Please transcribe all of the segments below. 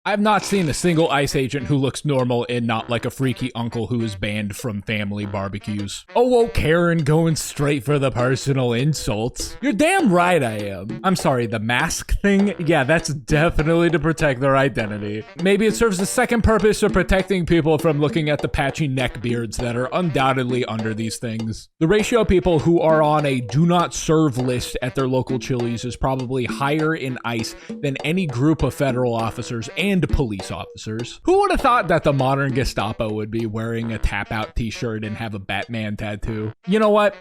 I've not seen a single ICE agent who looks normal and not like a freaky uncle who is banned from family barbecues. Oh, whoa, Karen, going straight for the personal insults. You're damn right I am. I'm sorry, the mask thing? Yeah, that's definitely to protect their identity. Maybe it serves the second purpose of protecting people from looking at the patchy neck beards that are undoubtedly under these things. The ratio of people who are on a do not serve list at their local Chili's is probably higher in ICE than any group of federal officers and police officers. Who would have thought that the modern Gestapo would be wearing a tap-out t-shirt and have a Batman tattoo? You know what?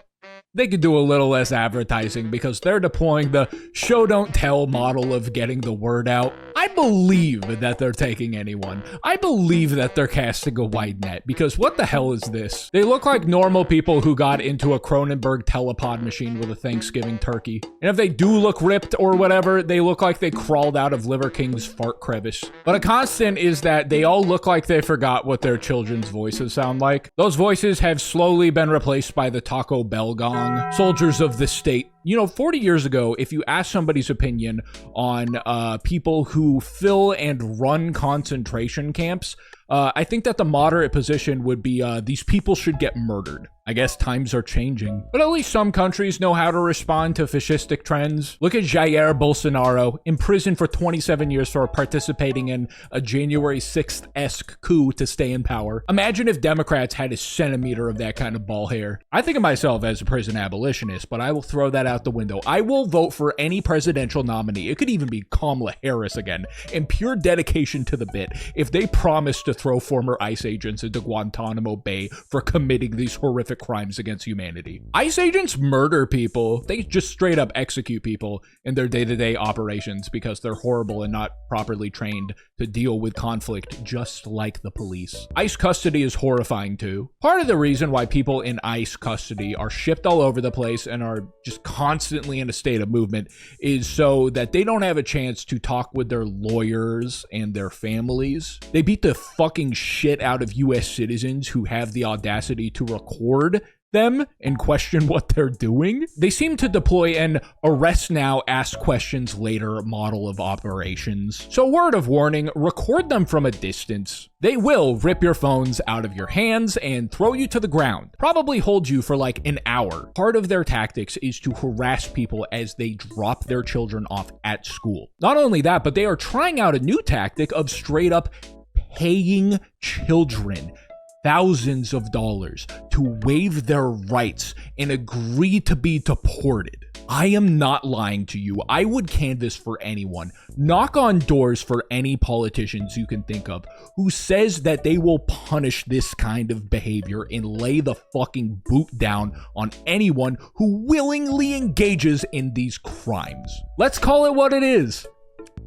They could do a little less advertising because they're deploying the show don't tell model of getting the word out. I believe that they're taking anyone. I believe that they're casting a wide net because what the hell is this? They look like normal people who got into a Cronenberg telepod machine with a Thanksgiving turkey. And if they do look ripped or whatever, they look like they crawled out of Liver King's fart crevice. But a constant is that they all look like they forgot what their children's voices sound like. Those voices have slowly been replaced by the Taco Bell gong. Soldiers of the state. You know, 40 years ago, if you ask somebody's opinion on people who fill and run concentration camps, I think that the moderate position would be these people should get murdered. I guess times are changing. But at least some countries know how to respond to fascistic trends. Look at Jair Bolsonaro, imprisoned for 27 years for participating in a January 6th-esque coup to stay in power. Imagine if Democrats had a centimeter of that kind of ball hair. I think of myself as a prison abolitionist, but I will throw that out the window. I will vote for any presidential nominee. It could even be Kamala Harris again, in pure dedication to the bit, if they promise to throw former ICE agents into Guantanamo Bay for committing these horrific crimes against humanity. ICE agents murder people. They just straight up execute people in their day-to-day operations because they're horrible and not properly trained to deal with conflict, just like the police. ICE custody is horrifying too. Part of the reason why people in ICE custody are shipped all over the place and are just constantly in a state of movement is so that they don't have a chance to talk with their lawyers and their families. They beat the fucking shit out of US citizens who have the audacity to record them and question what they're doing. They seem to deploy an arrest now, ask questions later model of operations. So word of warning, record them from a distance. They will rip your phones out of your hands and throw you to the ground. Probably hold you for like an hour. Part of their tactics is to harass people as they drop their children off at school. Not only that, but they are trying out a new tactic of straight up paying children thousands of dollars to waive their rights and agree to be deported. I am not lying to you. I would canvass for anyone, knock on doors for any politicians you can think of who says that they will punish this kind of behavior and lay the fucking boot down on anyone who willingly engages in these crimes. Let's call it what it is.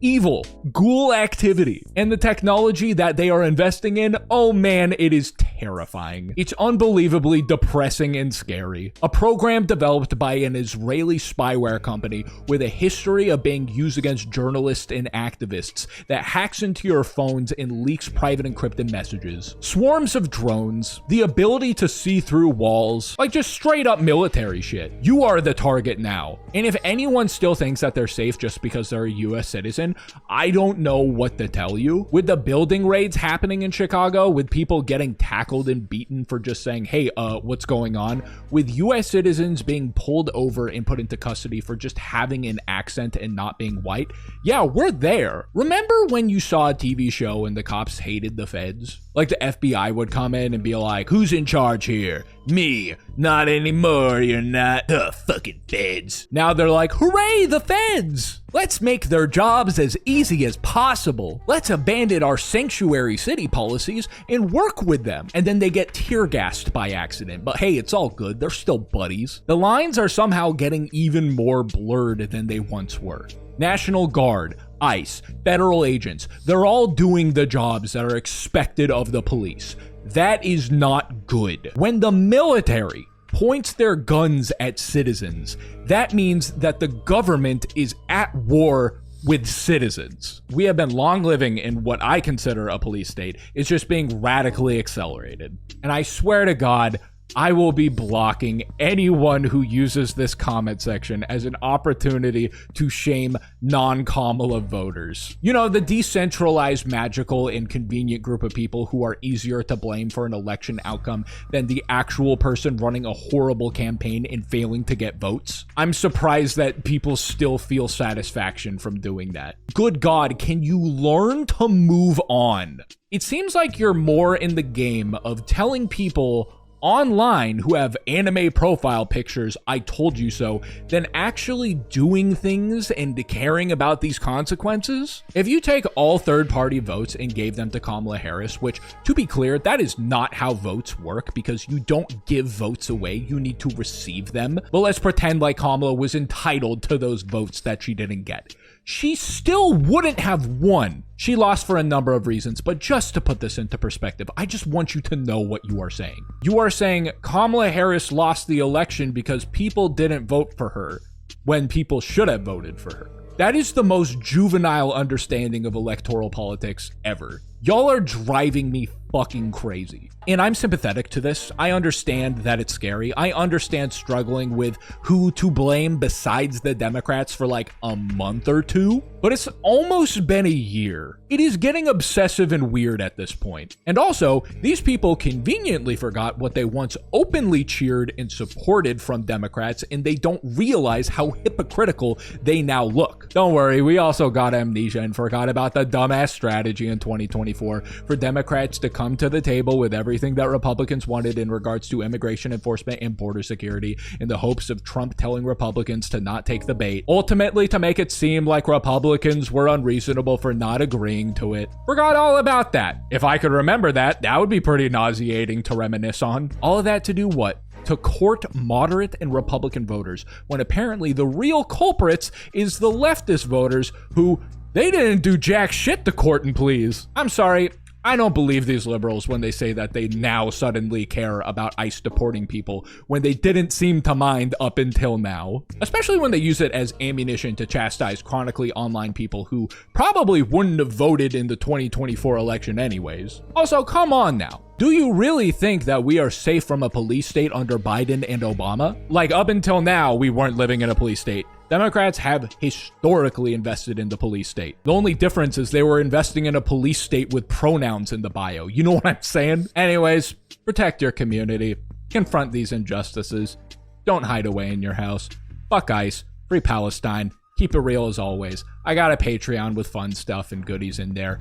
Evil, ghoul activity, and the technology that they are investing in, oh man, it is terrifying. It's unbelievably depressing and scary. A program developed by an Israeli spyware company with a history of being used against journalists and activists that hacks into your phones and leaks private encrypted messages. Swarms of drones, the ability to see through walls, like just straight up military shit. You are the target now. And if anyone still thinks that they're safe just because they're a US citizen, I don't know what to tell you. With the building raids happening in Chicago, with people getting tackled and beaten for just saying, hey, what's going on? With US citizens being pulled over and put into custody for just having an accent and not being white. Yeah, we're there. Remember when you saw a TV show and the cops hated the feds? Like the FBI would come in and be like, who's in charge here? Me. Not anymore, you're not. Fucking feds. Now they're like, hooray, the feds! Let's make their jobs as easy as possible. Let's abandon our sanctuary city policies and work with them. And then they get tear gassed by accident. But hey, it's all good. They're still buddies. The lines are somehow getting even more blurred than they once were. National Guard, ICE, federal agents, they're all doing the jobs that are expected of the police. That is not good. When the military points their guns at citizens, that means that the government is at war with citizens. We have been long living in what I consider a police state. It's just being radically accelerated. And I swear to God, I will be blocking anyone who uses this comment section as an opportunity to shame non-Kamala voters. You know, the decentralized, magical, and convenient group of people who are easier to blame for an election outcome than the actual person running a horrible campaign and failing to get votes. I'm surprised that people still feel satisfaction from doing that. Good God, can you learn to move on? It seems like you're more in the game of telling people online who have anime profile pictures, "I told you so," than actually doing things and caring about these consequences. If you take all third-party votes and gave them to Kamala Harris, which, to be clear, that is not how votes work because you don't give votes away, you need to receive them. But let's pretend like Kamala was entitled to those votes that she didn't get. She still wouldn't have won. She lost for a number of reasons, but just to put this into perspective, I just want you to know what you are saying. You are saying Kamala Harris lost the election because people didn't vote for her when people should have voted for her. That is the most juvenile understanding of electoral politics ever. Y'all are driving me fucking crazy. And I'm sympathetic to this. I understand that it's scary. I understand struggling with who to blame besides the Democrats for like a month or two, but it's almost been a year. It is getting obsessive and weird at this point. And also, these people conveniently forgot what they once openly cheered and supported from Democrats, and they don't realize how hypocritical they now look. Don't worry, we also got amnesia and forgot about the dumbass strategy in 2024 for Democrats to come to the table with everything that Republicans wanted in regards to immigration enforcement and border security in the hopes of Trump telling Republicans to not take the bait, ultimately to make it seem like Republicans were unreasonable for not agreeing to it. Forgot all about that. If I could remember that, that would be pretty nauseating to reminisce on. All of that to do what? To court moderate and Republican voters, when apparently the real culprits is the leftist voters who they didn't do jack shit to court and please. I'm sorry, I don't believe these liberals when they say that they now suddenly care about ICE deporting people when they didn't seem to mind up until now. Especially when they use it as ammunition to chastise chronically online people who probably wouldn't have voted in the 2024 election anyways. Also, come on now. Do you really think that we are safe from a police state under Biden and Obama? Like, up until now, we weren't living in a police state. Democrats have historically invested in the police state. The only difference is they were investing in a police state with pronouns in the bio. You know what I'm saying? Anyways, protect your community. Confront these injustices. Don't hide away in your house. Fuck ICE. Free Palestine. Keep it real as always. I got a Patreon with fun stuff and goodies in there.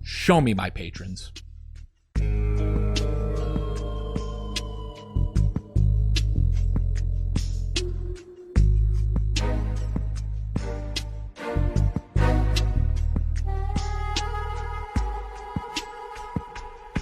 Show me my patrons.